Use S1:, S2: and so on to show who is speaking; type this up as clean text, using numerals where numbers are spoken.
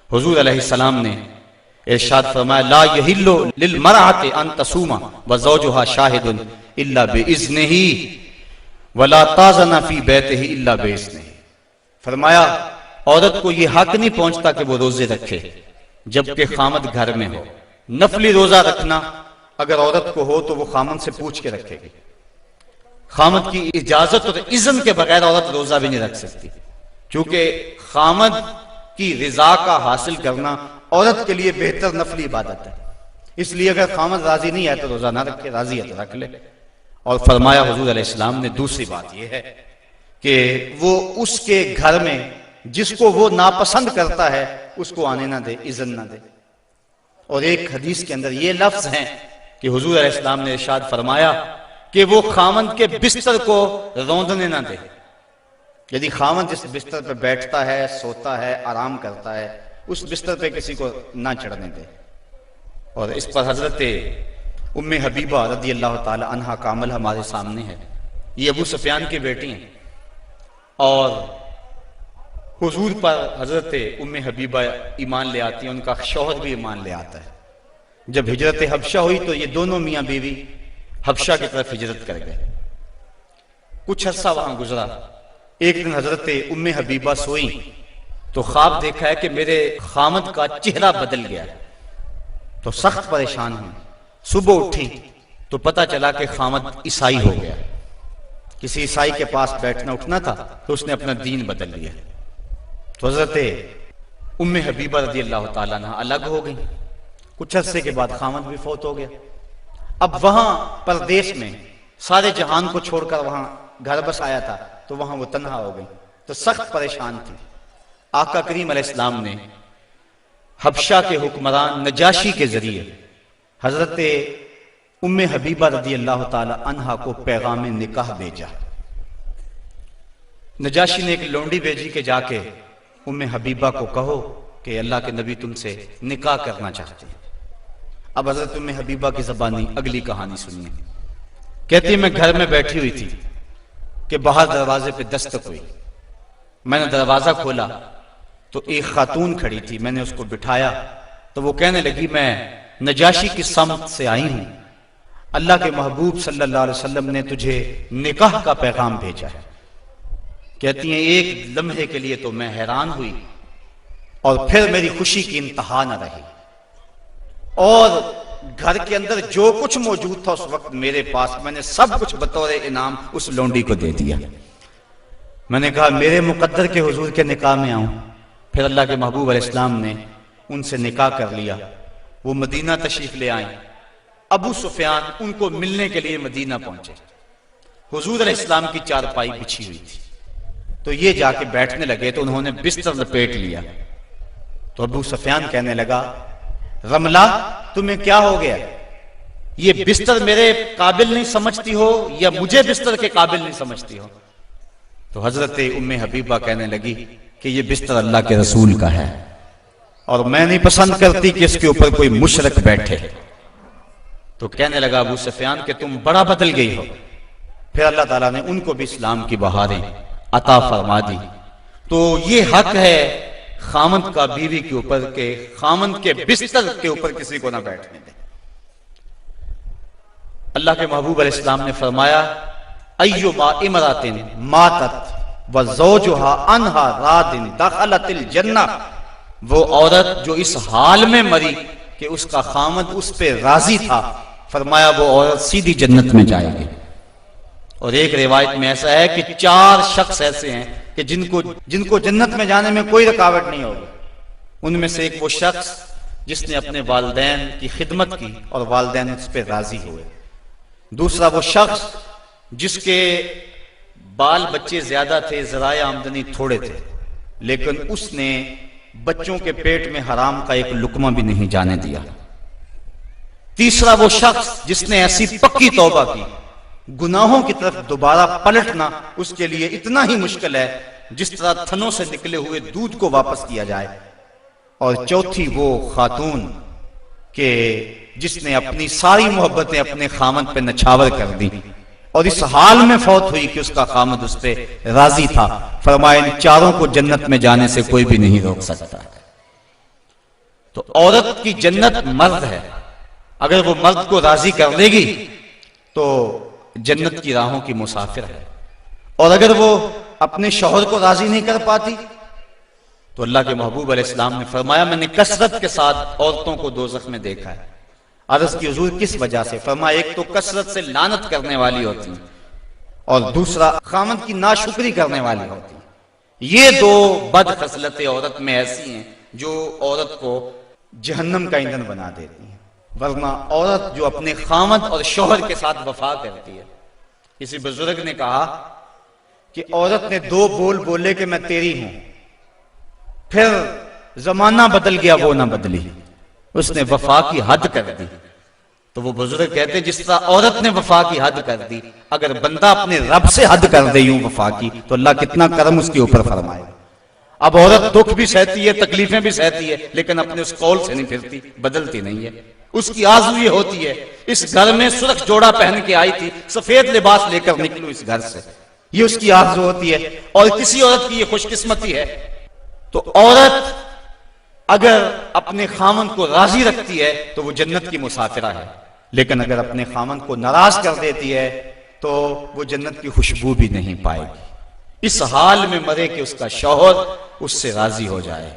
S1: حضور علیہ السلام نے ارشاد فرمایا لا یحل للمرأة ان تصوم وزوجها شاہد الا باذنہ ولا تاذن فی بیتہ الا باذنہ. فرمایا عورت کو یہ حق نہیں پہنچتا کہ وہ روزے رکھے جبکہ خامد گھر میں ہو. نفلی روزہ رکھنا اگر عورت کو ہو تو وہ خامد سے پوچھ کے رکھے گی. خامد کی اجازت اور اذن کے بغیر عورت روزہ بھی نہیں رکھ سکتی، چونکہ خامد کی رضا کا حاصل کرنا عورت کے لیے بہتر نفلی عبادت ہے. اس لیے اگر خامد راضی نہیں ہے تو روزہ نہ رکھے، راضی ہے تو رکھ لے. اور فرمایا حضور علیہ السلام نے دوسری بات یہ ہے کہ وہ اس کے گھر میں جس کو وہ ناپسند کرتا ہے اس کو آنے نہ دے، اذن نہ دے. اور ایک حدیث کے اندر یہ لفظ ہیں کہ حضور علیہ السلام نے ارشاد فرمایا کہ وہ خامند کے بستر کو روندنے نہ دے. یعنی خامند جس بستر پہ بیٹھتا ہے، سوتا ہے، آرام کرتا ہے، اس بستر پہ کسی کو نہ چڑھنے دے. اور اس پر حضرت ام حبیبہ رضی اللہ تعالی عنہا کا عمل ہمارے سامنے ہے. یہ ابو سفیان کی بیٹی ہیں اور حضور پر حضرت ام حبیبہ ایمان لے آتی ہیں، ان کا شوہر بھی ایمان لے آتا ہے. جب ہجرت حبشہ ہوئی تو یہ دونوں میاں بیوی حبشہ کی طرف ہجرت کر گئے. کچھ عرصہ وہاں گزرا. ایک دن حضرت ام حبیبہ سوئی تو خواب دیکھا ہے کہ میرے خامد کا چہرہ بدل گیا. تو سخت پریشان ہوئی. صبح اٹھی تو پتہ چلا کہ خامد عیسائی ہو گیا. کسی عیسائی کے پاس بیٹھنا اٹھنا تھا تو اس نے اپنا دین بدل لیا. تو حضرت ام حبیبہ رضی اللہ تعالیٰ عنہ الگ ہو گئی. کچھ عرصے کے بعد خامد بھی فوت ہو گیا. اب وہاں پردیش میں سارے جہان کو چھوڑ کر وہاں گھر بس آیا تھا تو وہاں وہ تنہا ہو گئی تو سخت پریشان تھی. آقا کریم علیہ السلام نے حبشہ کے حکمران نجاشی کے ذریعے حضرت ام حبیبہ رضی اللہ تعالی عنہا کو پیغام نکاح بھیجا. نجاشی نے ایک لونڈی بھیجی کہ جا کے ام حبیبہ کو کہو کہ اللہ کے نبی تم سے نکاح کرنا چاہتے ہیں. اب حضرت ام حبیبہ کی زبانی اگلی کہانی سنیے. کہتی ہے میں گھر میں بیٹھی ہوئی تھی کہ باہر دروازے پہ دستک ہوئی. میں نے دروازہ کھولا تو ایک خاتون کھڑی تھی. میں نے اس کو بٹھایا تو وہ کہنے لگی میں نجاشی کی سمت سے آئی ہوں، اللہ کے محبوب صلی اللہ علیہ وسلم نے تجھے نکاح کا پیغام بھیجا ہے. کہتی ہیں ایک لمحے کے لیے تو میں حیران ہوئی اور پھر میری خوشی کی انتہا نہ رہی اور گھر کے اندر جو کچھ موجود تھا اس وقت میرے پاس میں نے سب کچھ بطور انعام اس لونڈی کو دے دیا. میں نے کہا میرے مقدر کے حضور کے نکاح میں آؤں. پھر اللہ کے محبوب علیہ السلام نے ان سے نکاح کر لیا. وہ مدینہ تشریف لے آئیں. ابو سفیان ان کو ملنے کے لیے مدینہ پہنچے. حضور علیہ السلام کی چارپائی بچھی ہوئی تھی تو یہ جا کے بیٹھنے لگے تو انہوں نے بستر لپیٹ لیا. تو ابو سفیان کہنے لگا رملہ تمہیں کیا ہو گیا؟ یہ بستر میرے قابل نہیں سمجھتی ہو یا مجھے بستر کے قابل نہیں سمجھتی ہو؟ تو حضرت ام حبیبہ کہنے لگی کہ یہ بستر اللہ کے رسول کا ہے اور میں نہیں پسند کرتی کہ اس کے اوپر کوئی مشرک بیٹھے. تو کہنے لگا ابو سفیان کہ تم بڑا بدل گئی ہو. پھر اللہ تعالیٰ نے ان کو بھی اسلام کی بہاریں عطا فرما دی. تو یہ حق ہے خامند کا بیوی کے اوپر کہ خامند کے بستر کے اوپر کسی کو نہ بیٹھنے دے. اللہ کے محبوب علیہ السلام نے فرمایا ایما امرأۃ ماتت وزوجها عنها راض دخلت الجنہ. وہ عورت جو اس حال میں مری کہ اس کا خامند اس پہ راضی تھا، فرمایا وہ عورت سیدھی جنت میں جائے گی. اور ایک روایت میں ایسا ہے کہ 4 شخص ایسے ہیں کہ جن کو جنت میں جانے میں کوئی رکاوٹ نہیں ہوگی. ان میں سے ایک وہ شخص جس نے اپنے والدین کی خدمت کی اور والدین اس پہ راضی ہوئے. دوسرا وہ شخص جس کے بال بچے زیادہ تھے، ذرائع آمدنی تھوڑے تھے، لیکن اس نے بچوں کے پیٹ میں حرام کا ایک لقمہ بھی نہیں جانے دیا. تیسرا وہ شخص جس نے ایسی پکی توبہ کی گناہوں کی طرف دوبارہ پلٹنا اس کے لیے اتنا ہی مشکل ہے جس طرح تھنوں سے نکلے ہوئے دودھ کو واپس کیا جائے. اور چوتھی وہ خاتون کہ جس نے اپنی ساری محبتیں اپنے خامد پہ نچھاور کر دی اور اس حال میں فوت ہوئی کہ اس کا خامد اس پہ راضی تھا. فرمایا ان 4 کو جنت میں جانے سے کوئی بھی نہیں روک سکتا. تو عورت کی جنت مرد ہے، اگر وہ مرد کو راضی کر لے گی تو جنت کی راہوں کی مسافر ہے، اور اگر وہ اپنے شوہر کو راضی نہیں کر پاتی تو اللہ کے محبوب علیہ السلام نے فرمایا میں نے کثرت کے ساتھ عورتوں کو دوزخ میں دیکھا ہے۔ عرض کی حضور کس وجہ سے؟ فرمایا ایک تو کثرت سے لعنت کرنے والی ہوتی ہیں، اور دوسرا خامند کی ناشکری کرنے والی ہوتی ہیں۔ یہ دو بد خصلتیں عورت میں ایسی ہیں جو عورت کو جہنم کا ایندھن بنا دیتی ہیں۔ ورنہ عورت جو اپنے خامند اور شوہر کے ساتھ وفا کرتی ہے، کسی بزرگ نے کہا کہ عورت نے دو بول بولے کہ میں تیری ہوں، پھر زمانہ بدل گیا وہ نہ بدلی، اس نے وفا کی حد کر دی۔ تو وہ بزرگ کہتے ہیں جس طرح عورت نے وفا کی حد کر دی، اگر بندہ اپنے رب سے حد کر دے یوں وفا کی تو اللہ کتنا کرم اس کے اوپر فرمائے۔ اب عورت دکھ بھی سہتی ہے، تکلیفیں بھی سہتی ہے، لیکن اپنے اس قول سے نہیں پھرتی، بدلتی نہیں ہے۔ اس کی آرزو یہ ہوتی ہے اس گھر میں سرخ جوڑا پہن کے آئی تھی، سفید لباس لے کر نکلوں اس گھر سے، یہ اس کی آرزو ہوتی ہے۔ اور کسی عورت کی یہ خوش قسمتی ہے۔ تو عورت اگر اپنے خامند کو راضی رکھتی ہے تو وہ جنت کی مسافرہ ہے، لیکن اگر اپنے خامند کو ناراض کر دیتی ہے تو وہ جنت کی خوشبو بھی نہیں پائے گی۔ اس حال میں مرے کہ اس کا شوہر اس سے راضی ہو جائے۔